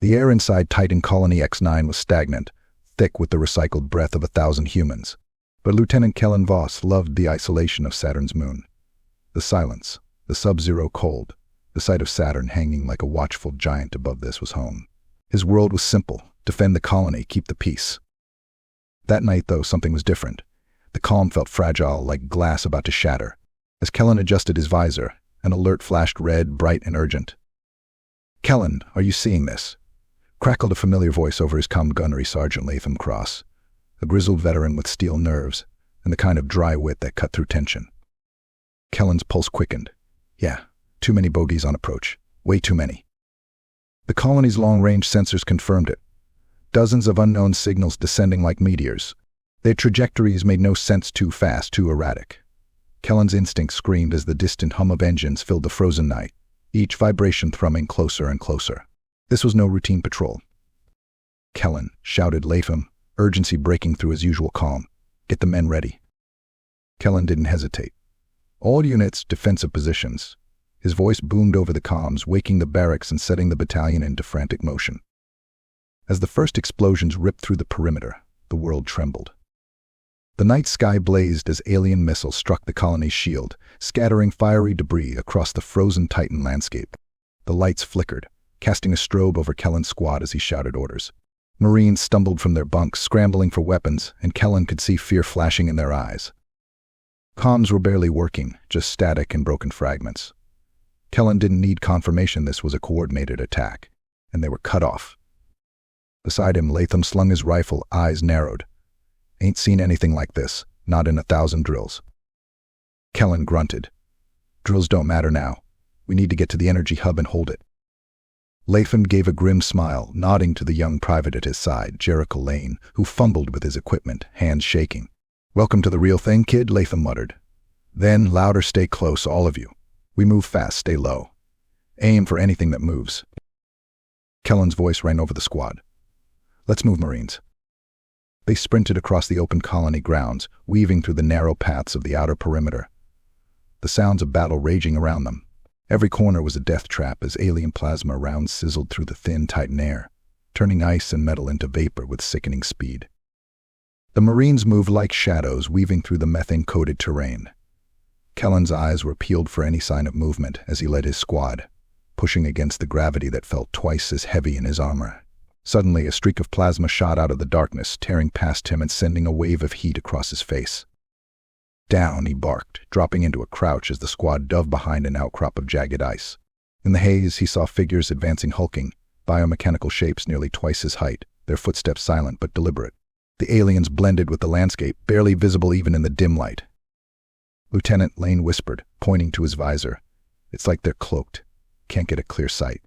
The air inside Titan Colony X9 was stagnant, thick with the recycled breath of 1,000 humans. But Lieutenant Kellan Voss loved the isolation of Saturn's moon. The silence, the sub-zero cold, the sight of Saturn hanging like a watchful giant above this was home. His world was simple: defend the colony, keep the peace. That night, though, something was different. The calm felt fragile, like glass about to shatter. As Kellan adjusted his visor, an alert flashed red, bright and urgent. "Kellan, are you seeing this?" Crackled a familiar voice over his comm gunnery Sergeant Latham Cross, a grizzled veteran with steel nerves and the kind of dry wit that cut through tension. Kellan's pulse quickened. Yeah, too many bogeys on approach. Way too many. The colony's long-range sensors confirmed it. Dozens of unknown signals descending like meteors. Their trajectories made no sense, too fast, too erratic. Kellan's instinct screamed as the distant hum of engines filled the frozen night, each vibration thrumming closer and closer. This was no routine patrol. "Kellan," shouted Latham, urgency breaking through his usual calm. "Get the men ready." Kellan didn't hesitate. "All units, defensive positions." His voice boomed over the comms, waking the barracks and setting the battalion into frantic motion. As the first explosions ripped through the perimeter, the world trembled. The night sky blazed as alien missiles struck the colony's shield, scattering fiery debris across the frozen Titan landscape. The lights flickered, casting a strobe over Kellan's squad as he shouted orders. Marines stumbled from their bunks, scrambling for weapons, and Kellan could see fear flashing in their eyes. Comms were barely working, just static and broken fragments. Kellan didn't need confirmation this was a coordinated attack, and they were cut off. Beside him, Latham slung his rifle, eyes narrowed. "Ain't seen anything like this, not in 1,000 drills." Kellan grunted. "Drills don't matter now. We need to get to the energy hub and hold it." Latham gave a grim smile, nodding to the young private at his side, Jericho Lane, who fumbled with his equipment, hands shaking. "Welcome to the real thing, kid," Latham muttered. Then, louder, "Stay close, all of you. We move fast, stay low. Aim for anything that moves." Kellan's voice rang over the squad. "Let's move, Marines." They sprinted across the open colony grounds, weaving through the narrow paths of the outer perimeter. The sounds of battle raging around them. Every corner was a death trap as alien plasma rounds sizzled through the thin Titan air, turning ice and metal into vapor with sickening speed. The Marines moved like shadows, weaving through the methane-coated terrain. Kellan's eyes were peeled for any sign of movement as he led his squad, pushing against the gravity that felt twice as heavy in his armor. Suddenly, a streak of plasma shot out of the darkness, tearing past him and sending a wave of heat across his face. "Down," he barked, dropping into a crouch as the squad dove behind an outcrop of jagged ice. In the haze, he saw figures advancing, hulking, biomechanical shapes nearly twice his height, their footsteps silent but deliberate. The aliens blended with the landscape, barely visible even in the dim light. "Lieutenant," Lane whispered, pointing to his visor. "It's like they're cloaked. Can't get a clear sight."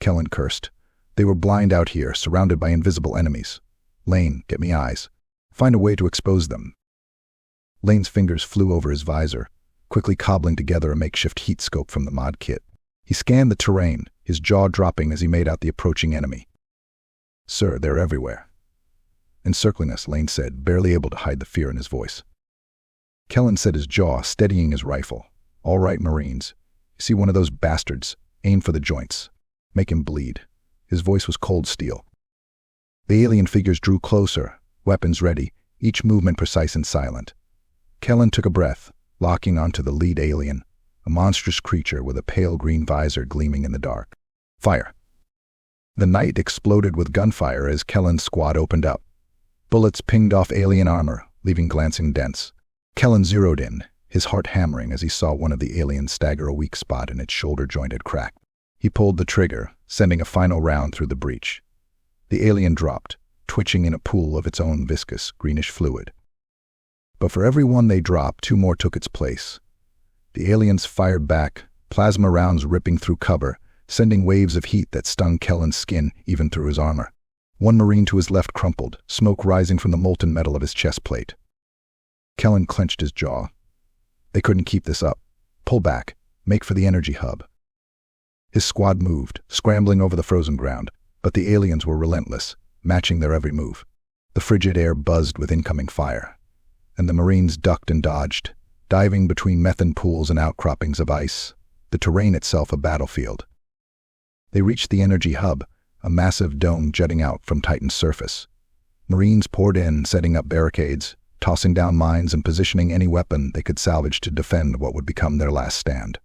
Kellan cursed. They were blind out here, surrounded by invisible enemies. "Lane, get me eyes. Find a way to expose them." Lane's fingers flew over his visor, quickly cobbling together a makeshift heat scope from the mod kit. He scanned the terrain, his jaw dropping as he made out the approaching enemy. "Sir, they're everywhere." "Encircling us," Lane said, barely able to hide the fear in his voice. Kellan set his jaw, steadying his rifle. "All right, Marines. You see one of those bastards? Aim for the joints. Make him bleed." His voice was cold steel. The alien figures drew closer, weapons ready, each movement precise and silent. Kellan took a breath, locking onto the lead alien, a monstrous creature with a pale green visor gleaming in the dark. "Fire!" The night exploded with gunfire as Kellan's squad opened up. Bullets pinged off alien armor, leaving glancing dents. Kellan zeroed in, his heart hammering as he saw one of the aliens stagger a weak spot in its shoulder-jointed crack. He pulled the trigger, sending a final round through the breach. The alien dropped, twitching in a pool of its own viscous, greenish fluid. But for every one they dropped, 2 more took its place. The aliens fired back, plasma rounds ripping through cover, sending waves of heat that stung Kellan's skin even through his armor. One Marine to his left crumpled, smoke rising from the molten metal of his chest plate. Kellan clenched his jaw. They couldn't keep this up. Pull back, make for the energy hub. His squad moved, scrambling over the frozen ground, but the aliens were relentless, matching their every move. The frigid air buzzed with incoming fire, and the Marines ducked and dodged, diving between methane pools and outcroppings of ice, the terrain itself a battlefield. They reached the energy hub, a massive dome jutting out from Titan's surface. Marines poured in, setting up barricades, tossing down mines and positioning any weapon they could salvage to defend what would become their last stand.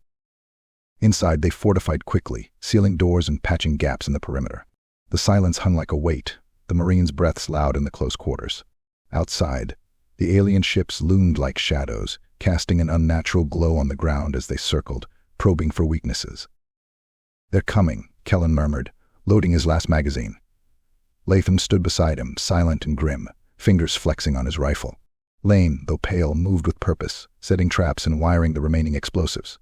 Inside, they fortified quickly, sealing doors and patching gaps in the perimeter. The silence hung like a weight, the Marines' breaths loud in the close quarters. Outside, the alien ships loomed like shadows, casting an unnatural glow on the ground as they circled, probing for weaknesses. "They're coming," Kellan murmured, loading his last magazine. Latham stood beside him, silent and grim, fingers flexing on his rifle. Lane, though pale, moved with purpose, setting traps and wiring the remaining explosives.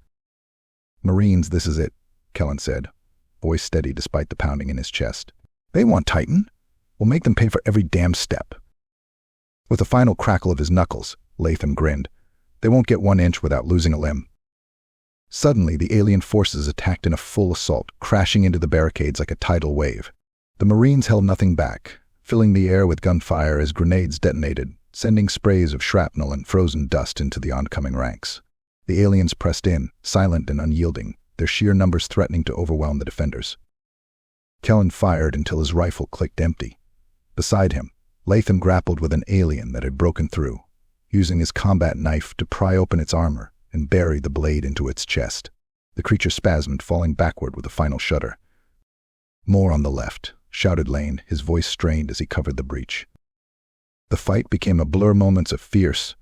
"Marines, this is it," Kellan said, voice steady despite the pounding in his chest. "They want Titan. We'll make them pay for every damn step." With a final crackle of his knuckles, Latham grinned. "They won't get 1 inch without losing a limb." Suddenly, the alien forces attacked in a full assault, crashing into the barricades like a tidal wave. The Marines held nothing back, filling the air with gunfire as grenades detonated, sending sprays of shrapnel and frozen dust into the oncoming ranks. The aliens pressed in, silent and unyielding, their sheer numbers threatening to overwhelm the defenders. Kellan fired until his rifle clicked empty. Beside him, Latham grappled with an alien that had broken through, using his combat knife to pry open its armor and bury the blade into its chest. The creature spasmed, falling backward with a final shudder. "More on the left," shouted Lane, his voice strained as he covered the breach. The fight became a blur, moments of fierce,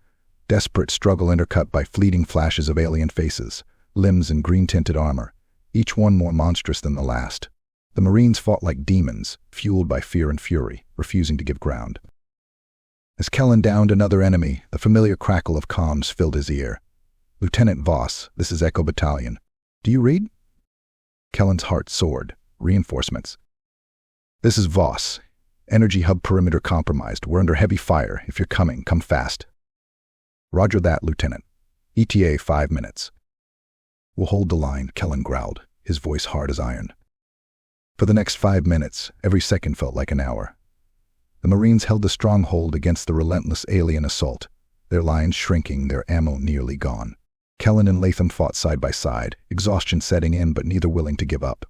desperate struggle intercut by fleeting flashes of alien faces, limbs in green-tinted armor, each one more monstrous than the last. The Marines fought like demons, fueled by fear and fury, refusing to give ground. As Kellan downed another enemy, the familiar crackle of comms filled his ear. "Lieutenant Voss, this is Echo Battalion. Do you read?" Kellan's heart soared. "Reinforcements." "This is Voss. Energy hub perimeter compromised. We're under heavy fire. If you're coming, come fast." "Roger that, Lieutenant. ETA 5 minutes." "We'll hold the line," Kellan growled, his voice hard as iron. For the next 5 minutes, every second felt like an hour. The Marines held the stronghold against the relentless alien assault, their lines shrinking, their ammo nearly gone. Kellan and Latham fought side by side, exhaustion setting in but neither willing to give up.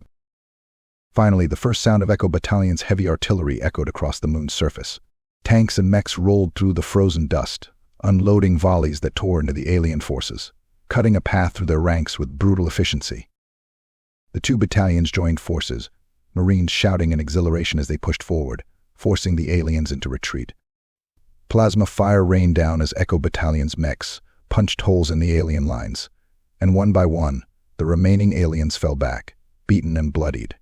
Finally, the first sound of Echo Battalion's heavy artillery echoed across the moon's surface. Tanks and mechs rolled through the frozen dust, unloading volleys that tore into the alien forces, cutting a path through their ranks with brutal efficiency. The 2 battalions joined forces, Marines shouting in exhilaration as they pushed forward, forcing the aliens into retreat. Plasma fire rained down as Echo Battalion's mechs punched holes in the alien lines, and one by one, the remaining aliens fell back, beaten and bloodied.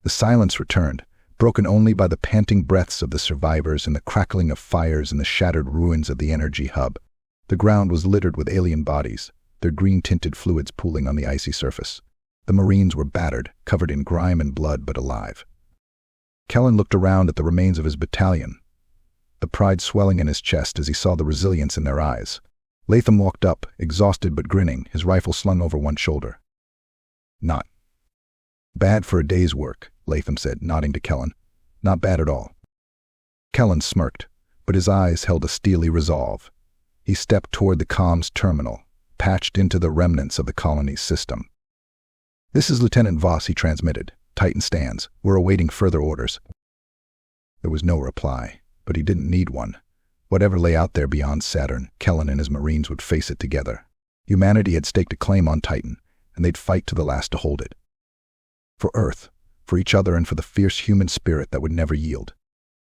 The silence returned, broken only by the panting breaths of the survivors and the crackling of fires in the shattered ruins of the energy hub. The ground was littered with alien bodies, their green-tinted fluids pooling on the icy surface. The Marines were battered, covered in grime and blood, but alive. Kellan looked around at the remains of his battalion, the pride swelling in his chest as he saw the resilience in their eyes. Latham walked up, exhausted but grinning, his rifle slung over one shoulder. "Not bad for a day's work," Latham said, nodding to Kellan. "Not bad at all." Kellan smirked, but his eyes held a steely resolve. He stepped toward the comms terminal, patched into the remnants of the colony's system. "This is Lieutenant Voss," he transmitted. "Titan stands. We're awaiting further orders." There was no reply, but he didn't need one. Whatever lay out there beyond Saturn, Kellan and his Marines would face it together. Humanity had staked a claim on Titan, and they'd fight to the last to hold it. For Earth, for each other, and for the fierce human spirit that would never yield.